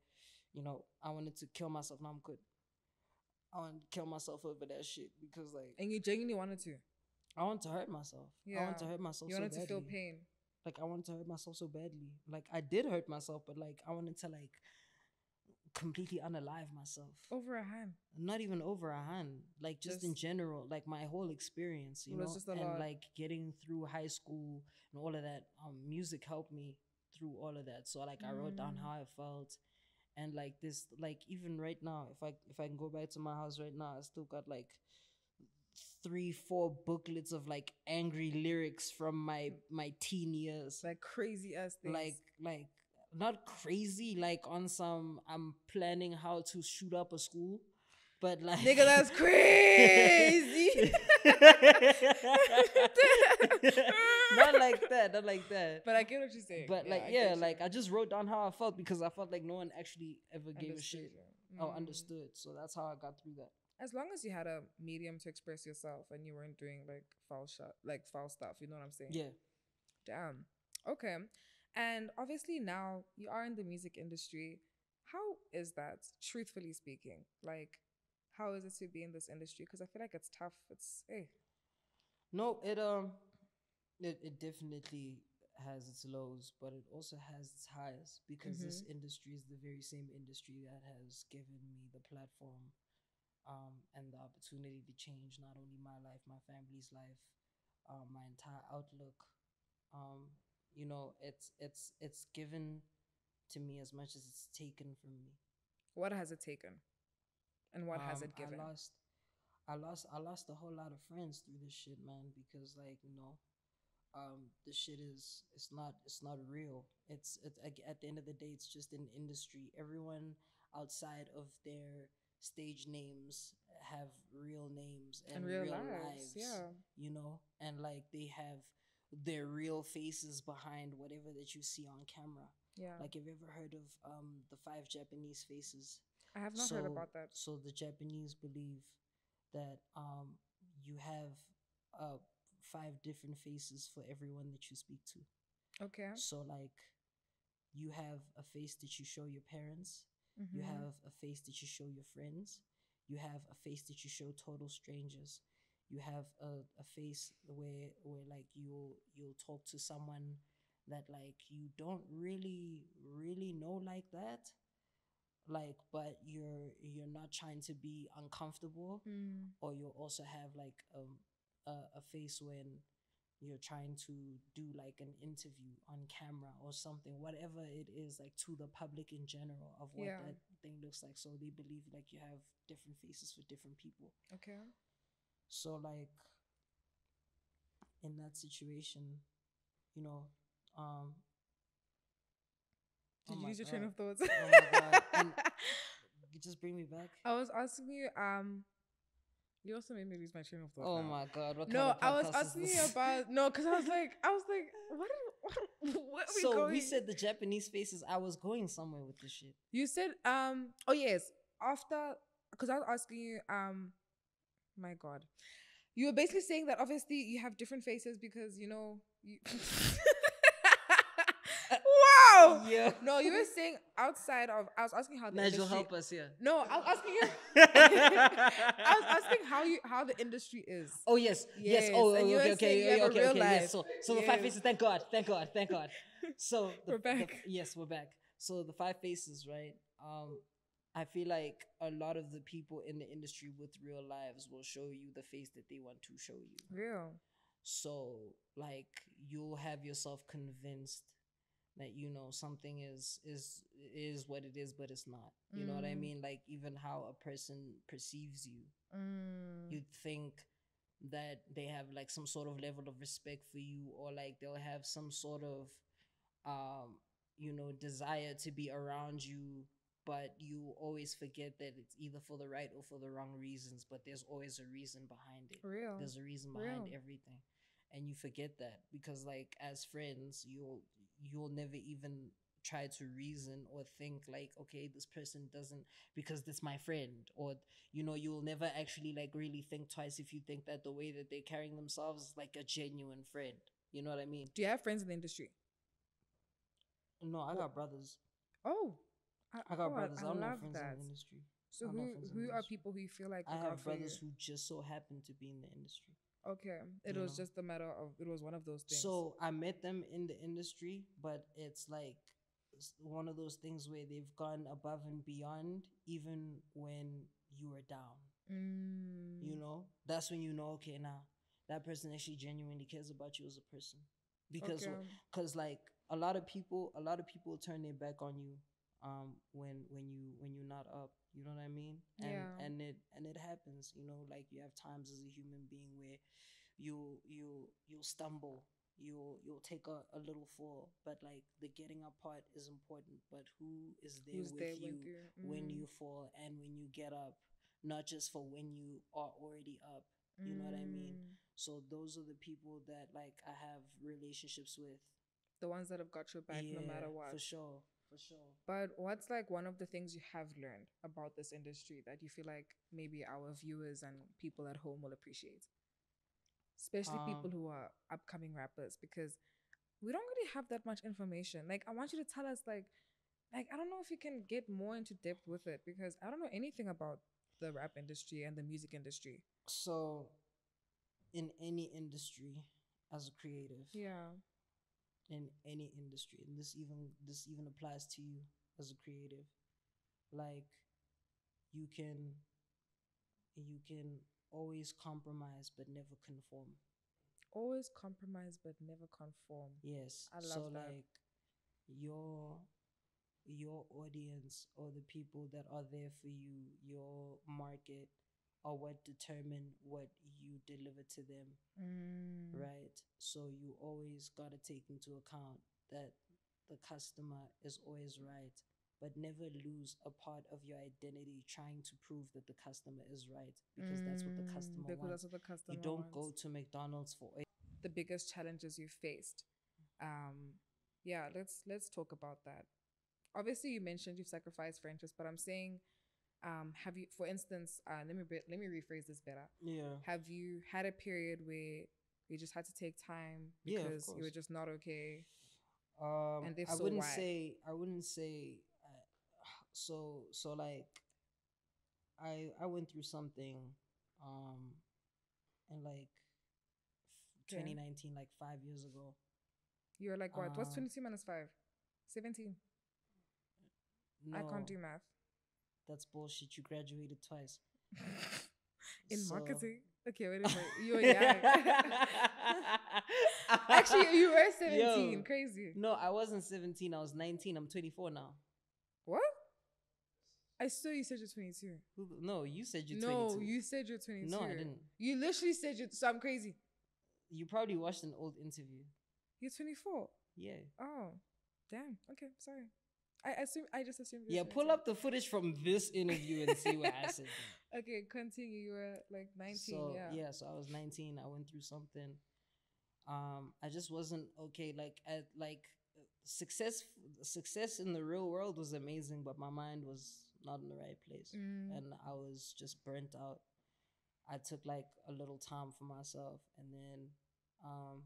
I wanted to kill myself. Now I'm good. I want to kill myself over that shit, because like And you genuinely wanted to. I want to hurt myself. I Yeah. want to hurt myself You so wanted to feel badly. pain. Like I wanted to hurt myself so badly. Like I did hurt myself, but like I wanted to like completely unalive myself. Over a hand. Not even over a hand, like just in Just, general, like my whole experience, it was just a and lot. like getting through high school and all of that. Music helped me through all of that. So like I wrote down how I felt, and like this, like even right now, if I can go back to my house right now, I still got like 3-4 booklets of like angry lyrics from my teen years, Like crazy ass things. like not crazy, like on some I'm planning how to shoot up a school, but like Nigga, that's crazy. not like that, not like that. But I get what you're saying. But like I yeah, get like you. I just wrote down how I felt, because I felt like no one actually ever gave a Understood shit you. or understood. So that's how I got through that. As long as you had a medium to express yourself and you weren't doing like foul stuff, you know what I'm saying? Yeah. Damn. Okay. And obviously now you are in the music industry. How is that, truthfully speaking? Like, how is it to be in this industry? Because I feel like it's tough. It's, hey. No, it definitely has its lows, but it also has its highs, because this industry is the very same industry that has given me the platform, and the opportunity to change not only my life, my family's life, my entire outlook. It's given to me as much as it's taken from me. What has it taken? And what has Um, it I given? lost, I lost a whole lot of friends through this shit, man. Because like this shit is it's not real. It's at the end of the day, it's just an industry. Everyone outside of their stage names have real names In and real real lives, lives, yeah. and like they have their real faces behind whatever that you see on camera. Yeah. Like, have you ever heard of the five Japanese faces? I have not heard So about that. so the Japanese believe that you have uh five different faces for everyone that you speak to. Okay. So like you have a face that you show your parents, you Mm-hmm. have a face that you show your friends, you have a face that you show total strangers, you have a face where like you'll talk to someone that like you don't really know like that, like, but you're not trying to be uncomfortable. Mm. Or you'll also have like a face when you're trying to do like an interview on camera or something, whatever it is, like to the public in general of what Yeah. that thing looks like. So they believe like you have different faces for different people. Okay. So like in that situation, you know um Did oh you my lose your train god, of thoughts? oh my god, and you just bring me back. I was asking you, you also made me lose my train of thought Oh now. my god, what kind No, of I was podcast is asking you this? about no, because I was like, what are we So going? we said the Japanese faces. I was going somewhere with this shit. You said oh yes, after, because I was asking you my god, you were basically saying that obviously you have different faces because you know you. Wow. Yeah. No, you were saying outside of. I was asking how the Nigel, industry. help us here. No, I was asking you. I was asking how the industry is. Oh yes, yes. Yes, Oh, and you okay, were saying you okay, have a okay, real okay. life. Yes. So the five Yes. faces. Thank God, thank God, thank God. So We're back. yes, we're back. So the five faces, right? I feel like a lot of the people in the industry with real lives will show you the face that they want to show you. Real. So like you'll have yourself convinced that something is what it is, but it's not. You know what I mean? Like even how a person perceives you, you'd think that they have like some sort of level of respect for you, or like they'll have some sort of desire to be around you, but you always forget that it's either for the right or for the wrong reasons, but there's always a reason behind it. Real. There's a reason behind Real. everything. and you forget that, because like as friends you'll never even try to reason or think like, okay, this person doesn't, because this my friend, or you'll never actually like really think twice if you think that the way that they're carrying themselves is like a genuine friend. You know what I mean? Do you have friends in the industry? No, I What? got brothers. Oh, I got brothers. I I don't know love friends in that. the industry. So I don't know friends in the who are industry. people who you feel like I look out have for you? brothers who just so happen to be in the industry. Okay, it You was know. just a matter of it was one of those things. So I met them in the industry, but it's like one of those things where they've gone above and beyond, even when you were down. Mm, That's when okay, now that person actually genuinely cares about you as a person, because okay. like a lot of people turn their back on you when you're not up. You know what I mean? and Yeah. and it and it happens. Like you have times as a human being where you'll stumble, you'll take a little fall, but like the getting up part is important. But who is there Who's with there with you you? when you fall and when you get up, not just for when you are already up. You know what I mean? Mm, So those are the people that like I have relationships with. the ones that have got your back no Yeah, matter what. for sure, for sure. But what's like one of the things you have learned about this industry that you feel like maybe our viewers and people at home will appreciate? Especially um people who are upcoming rappers, because we don't really have that much information. Like I want you to tell us like I don't know if you can get more into depth with it, because I don't know anything about the rap industry and the music industry. so in any industry, as a creative, Yeah. in any industry, and this even applies to you as a creative, like you can you can always compromise but never conform. Always compromise but never conform. Yes, I love so that. like your your audience, or the people that are there for you, your market, are what determine what you deliver to them, Mm. right? So you always got to take into account that the customer is always right, but never lose a part of your identity trying to prove that the customer is right, because that's what the Mm. customer Because that's wants. what the You customer don't go wants. to McDonald's for The biggest challenges you faced. Yeah, let's talk about that. Obviously, you mentioned you've sacrificed for interest, but I'm saying, have you, for instance, let me rephrase this better. yeah, Have you had a period where you just had to take time yeah, of because you were course. just not okay? And if I so, wouldn't why? say I wouldn't say so like I went through something um in like Okay. 2019, like 5 years ago. You're like, what? What's Um 22 minus 5? 17. I can't no, do math. that's bullshit. You graduated twice. In So marketing? Okay, wait a minute. You were young. Actually, you were yo, 17. Crazy. no, I wasn't 17, I was 19. I'm 24 now. What? I saw you said you're 22. No, you said you're No, 22. you said you're No, 22. I didn't. You literally said you. So I'm crazy. You probably watched an old interview. You're 24. Yeah. Oh, damn. Okay, sorry. I assume I just assumed you're Yeah, 22. pull up the footage from this interview and see where I said that. Okay, continue. You were like 19. So Yeah. yeah, so I was 19. I went through something. I just wasn't okay. Like at like success, success in the real world was amazing, but my mind was not in the right place, Mm. and I was just burnt out. I took like a little time for myself, and then um,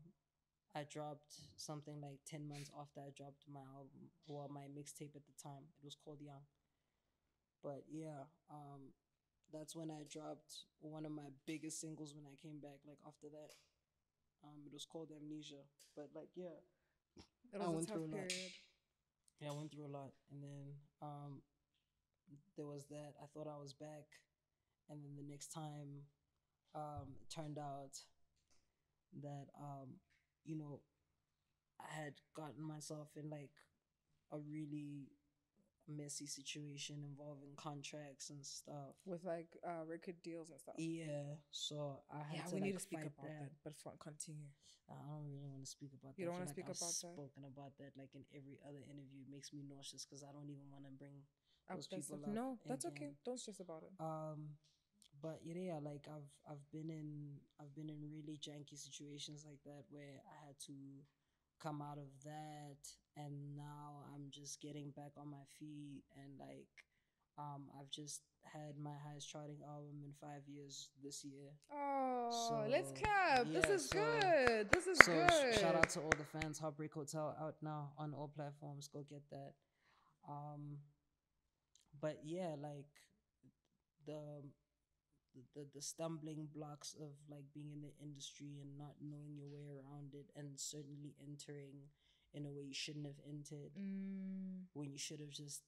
I dropped something like 10 months after I dropped my album, well, my mixtape at the time. It was called Young. But yeah, that's when I dropped one of my biggest singles when I came back. Like after that, it was called Amnesia. But like yeah, It I was a went tough through a lot. period. Yeah, I went through a lot, and then there was that. I thought I was back, and then the next time, it turned out that you know, I had gotten myself in like a really messy situation involving contracts and stuff. With like record deals and stuff. Yeah, so I Yeah, had to we need like to speak fight about that. that. But continue. I don't really want to speak about You that. I don't feel want to like speak I've about that? spoken about that like in every other interview. It makes me nauseous because I don't even want to bring Up those that people stuff. up No, that's okay. again. Don't stress about it. Um, but yeah, like I've been in really janky situations like that where I had to come out of that, and now I'm just getting back on my feet, and like I've just had my highest charting album in 5 years this year. Oh, let's So clap. This yeah, is good. This is shout good. out to all the fans. Heartbreak Hotel out now on all platforms. Go get that. Um, but yeah, like the the stumbling blocks of like being in the industry and not knowing your way around it, and certainly entering in a way you shouldn't have entered, when you should have just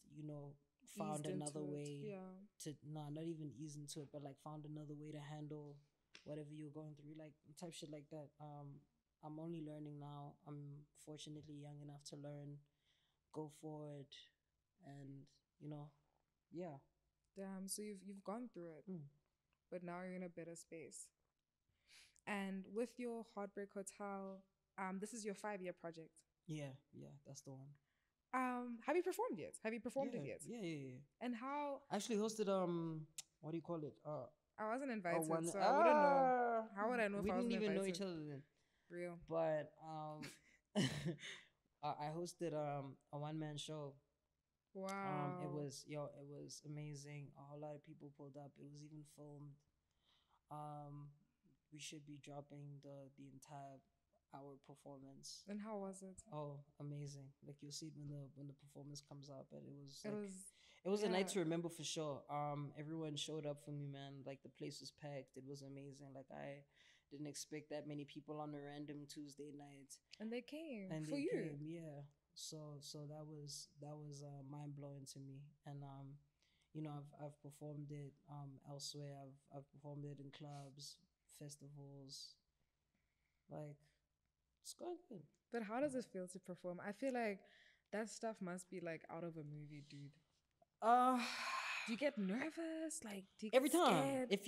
found Eased into another it. way Yeah. to, nah, not even ease into it, but like found another way to handle whatever you're going through, like type shit like that. I'm only learning now. I'm fortunately young enough to learn, go forward, and you know yeah. Damn. So you've gone through it, Mm. but now you're in a better space. And with your Heartbreak Hotel, this is your 5 year project. Yeah, yeah, that's the one. Have you performed yet? Have you performed Yeah, it yet? yeah, yeah, yeah. And how? I actually hosted what do you call it? I wasn't invited, one so I wouldn't know. How would I know if we I didn't wasn't even know invited? each other then. Real. But I hosted a one man show. It Wow. was it was amazing. A whole lot of people pulled up. It was even filmed. Um, we should be dropping the entire hour performance. And how was it? Oh, amazing! Like you'll see it when the performance comes out. But it was It like was. it was a night Yeah. to remember for sure. Everyone showed up for me, man. Like the place was packed. It was amazing. Like I didn't expect that many people on a random Tuesday night, And they came and for they you. came. Yeah. So that was mind blowing to me. And I've performed it elsewhere. I've performed it in clubs, festivals. Like it's going good. But how does it feel to perform? I feel like that stuff must be like out of a movie, dude. Uh Do you get nervous? Like, do you get every time. scared? If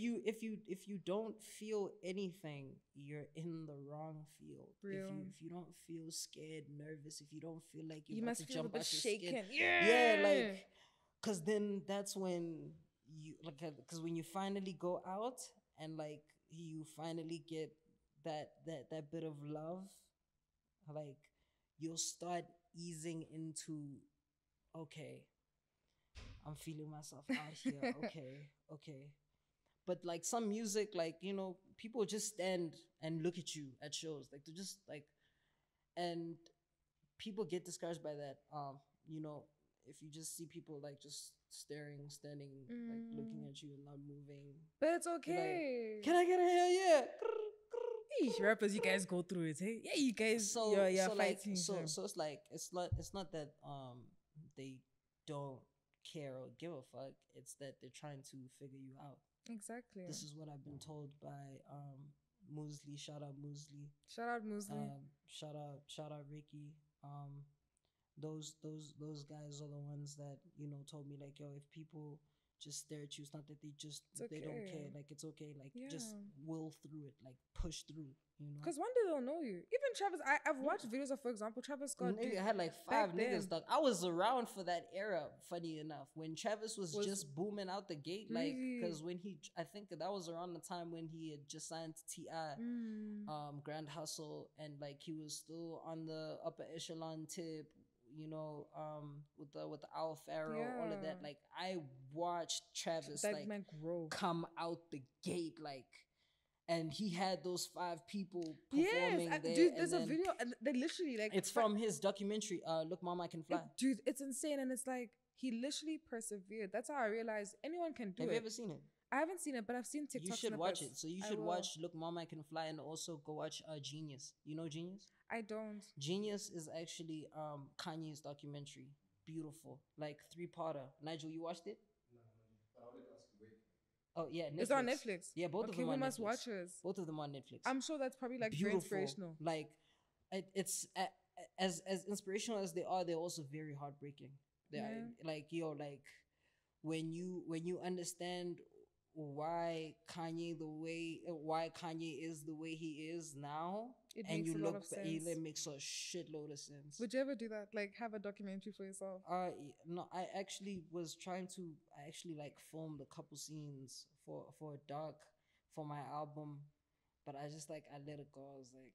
you don't feel anything, you're in the wrong field. Real. If you don't feel scared, nervous, if you don't feel like you're You about must to feel a jump bit out your skin, shaken. yeah, like Yeah. because then that's when you like, because when you finally go out and like you finally get that bit of love, like you'll start easing into, okay, I'm feeling myself out here. Okay, okay. But like some music, like people just stand and look at you at shows. Like they're just like, and people get discouraged by that. If you just see people like just staring, standing, like looking Mm. at you and not moving, But it's you're like, okay. can I get a hell yeah? Eesh, rappers, you guys go through it, hey? Yeah, you guys, So you're so like fighting. so Fam. so it's like it's not that they don't care or give a fuck. It's that they're trying to figure you out. Exactly. This is what I've been told by Muesli. Shout out Muesli. Shout out Muesli. Shout out Ricky. Those guys are the ones that told me, like, yo, if people just stare at you, it's not that It's they don't okay. care. Like it's okay. Like just Yeah. will through it. Like push through. Because one day they'll know you. Even Travis, I've watched videos of, for example, Travis Scott. Nigga Dude, had like back 5 niggas, then dog. I was around for that era, funny enough, when Travis was was just booming out the gate. Like, really. because when I think that was around the time when he had just signed to T.I., Grand Hustle, and like he was still on the upper echelon tip, with the Al Pharaoh, all of that. Yeah. Like, I watched Travis That like man grow. come out the gate, like, and he had those 5 people Yes, performing there, dude. and There's a then video, and they literally like it's from his documentary, Look Mama I Can Fly. dude. It's insane, and it's like he literally persevered. That's how I realized anyone can do Have it. you ever seen it? I haven't seen it, but I've seen TikTok. You should watch it. So you I should will. watch Look Mama I Can Fly, and also go watch Genius. You know Genius? I don't. Genius is actually Kanye's documentary. Beautiful. Like 3-parter. Nigel, you watched it? Oh yeah, Netflix. It's on Netflix. Yeah, both of Okay, them we on must Netflix. watch it. Both of them on Netflix. I'm sure that's probably like very Beautiful. inspirational. Like it's as inspirational as they are, they're also very heartbreaking. They're like, yo, like when you understand why Kanye is the way he is now, It and makes you a lot look of sense. it makes a shitload of sense. Would you ever do that? Like have a documentary for yourself? No, I actually was trying to. I actually like filmed a couple scenes for a doc for my album, but I just like I let it go. I was like,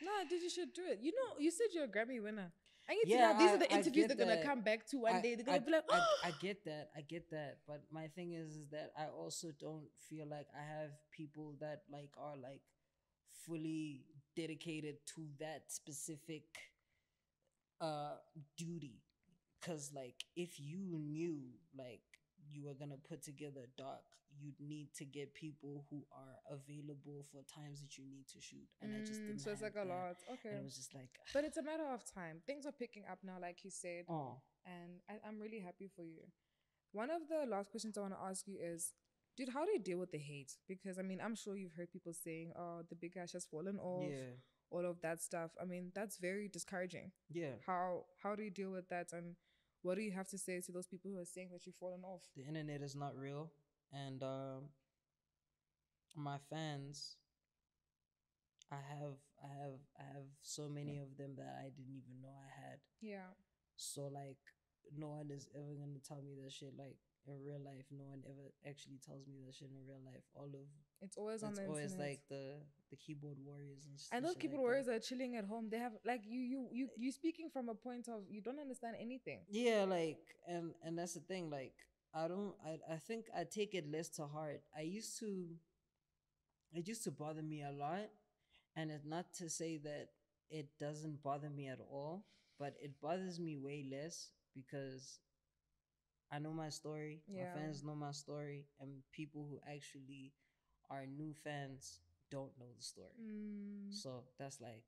Nah, dude, you should do it. You know, you said you're a Grammy winner. I need to yeah, know. These are the I interviews get they're gonna that. come back to one day. They're I, gonna be like, I get that. I get that. But my thing is that I also don't feel like I have people that like are like fully dedicated to that specific uh duty. Cause like if you knew like you were gonna put together a doc, you'd need to get people who are available for times that you need to shoot, and I just didn't so it's have like a that, lot. Okay. and it was just like, But it's a matter of time. Things are picking up now, like you said, oh and I'm really happy for you. One of the last questions I want to ask you is, dude, how do you deal with the hate? Because I mean, I'm sure you've heard people saying, "Oh, the big ash has fallen off," yeah, all of that stuff. I mean, that's very discouraging. yeah. How do you deal with that, and what do you have to say to those people who are saying that you've fallen off? The internet is not real, and my fans, I have so many of them that I didn't even know I had. Yeah. So like no one is ever gonna tell me that shit like in real life. No one ever actually tells me that shit in real life. All of It's always on it's the always internet. like the keyboard warriors And and those shit keyboard like that. warriors are chilling at home. They have like you speaking from a point of you don't understand anything. Yeah, like and that's the thing. Like I think I take it less to heart. It used to bother me a lot, and it's not to say that it doesn't bother me at all, but it bothers me way less because I know my story, my Yeah. fans know my story, and people who actually are new fans don't know the story. Mm. So that's like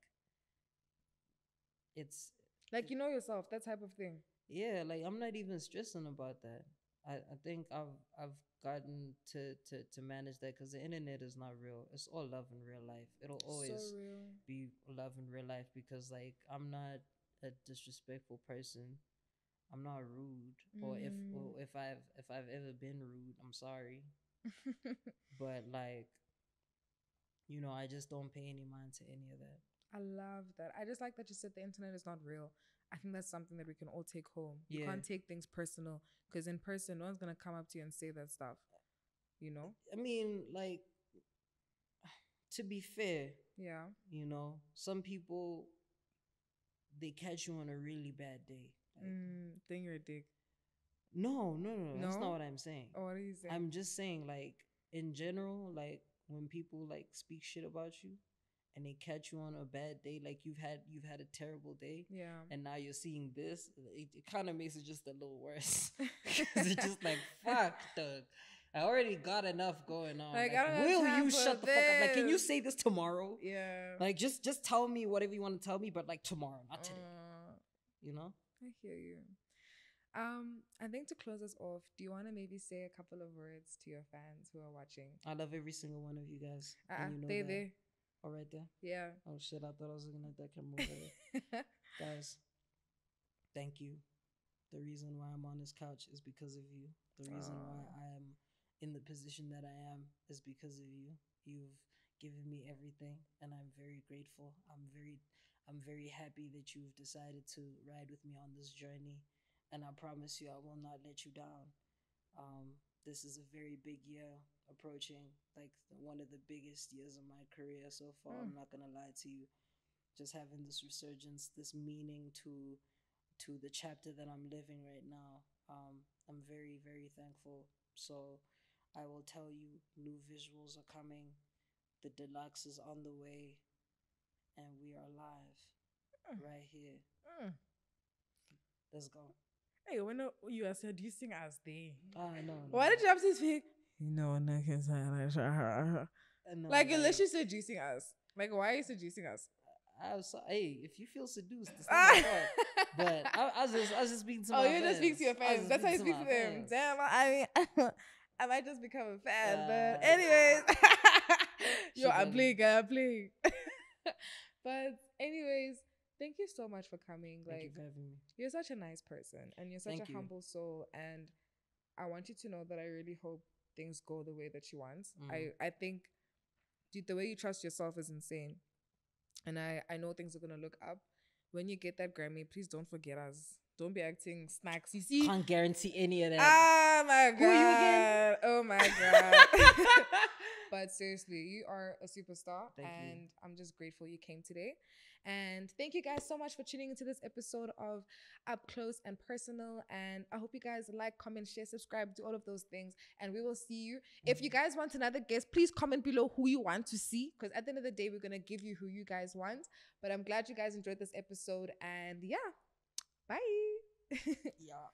it's Like you know yourself, that type of thing. yeah, like I'm not even stressing about that. I think I've gotten to manage that because the internet is not real. It's all love in real life. It'll So always real. be love in real life because like I'm not a disrespectful person. I'm not rude, Mm. or if I've ever been rude, I'm sorry. But like I just don't pay any mind to any of that. I love that. I just like that you said the internet is not real. I think that's something that we can all take home. You Yeah, can't take things personal because in person, no one's gonna come up to you and say that stuff. You know? I mean, like to be fair, Yeah. some people they catch you on a really bad day. Like, Then you're a dick. no, no, no, no, that's not No? what I'm saying. Or what are you saying? I'm just saying, like, in general, like when people like speak shit about you and they catch you on a bad day, like you've had a terrible day, Yeah. and now you're seeing this, it kind of makes it just a little worse. 'Cause it's just like fuck, Doug. I already got enough going on. Like, Like, I don't have will time you for shut the fuck up? Like, can you this. say this tomorrow? Yeah. Like, just tell me whatever you want to tell me, but like tomorrow, not today. You know? I hear you. I think to close us off, do you want to maybe say a couple of words to your fans who are watching? I love every single one of you guys, and you know They that. there. All right there. Yeah. Oh shit! I thought I was looking at that camera over there. Guys, thank you. The reason why I'm on this couch is because of you. The reason why I am in the position that I am is because of you. You've given me everything, and I'm very grateful. I'm very happy that you've decided to ride with me on this journey, and I promise you I will not let you down. This is a very big year approaching, like one of the biggest years of my career so far. I'm not gonna lie to you. Just having this resurgence, this meaning to the chapter that I'm living right now. I'm very, very thankful. So I will tell you, new visuals are coming. The deluxe is on the way, and we are live right here. Let's go. Hey, when you are seducing us, they. No. Why did you have to speak? You know, like you're literally seducing us. Like, why are you seducing us? Hey, if you feel seduced, it's not my fault. But I was just speaking to my fans. Oh, you just speak to your fans. That's how you speak to them. Fans. Damn, I mean, I might just become a fan. But anyways, yo, I'm playing. But anyways, thank you so much for coming. Thank you Like, for having me. you're such a nice person, and you're such Thank a you. humble soul. And I want you to know that I really hope things go the way that you want. I think, dude, the way you trust yourself is insane. And I know things are gonna look up. When you get that Grammy, please don't forget us. Don't be acting snacks. You see? Can't guarantee any of that. Oh my god. Who are you again? Oh my god. But seriously, you are a superstar. Thank you. And I'm just grateful you came today. And thank you guys so much for tuning into this episode of Up Close and Personal. And I hope you guys like, comment, share, subscribe, do all of those things. And we will see you. If you guys want another guest, please comment below who you want to see. Because at the end of the day, we're going to give you who you guys want. But I'm glad you guys enjoyed this episode. And yeah, bye. Yeah.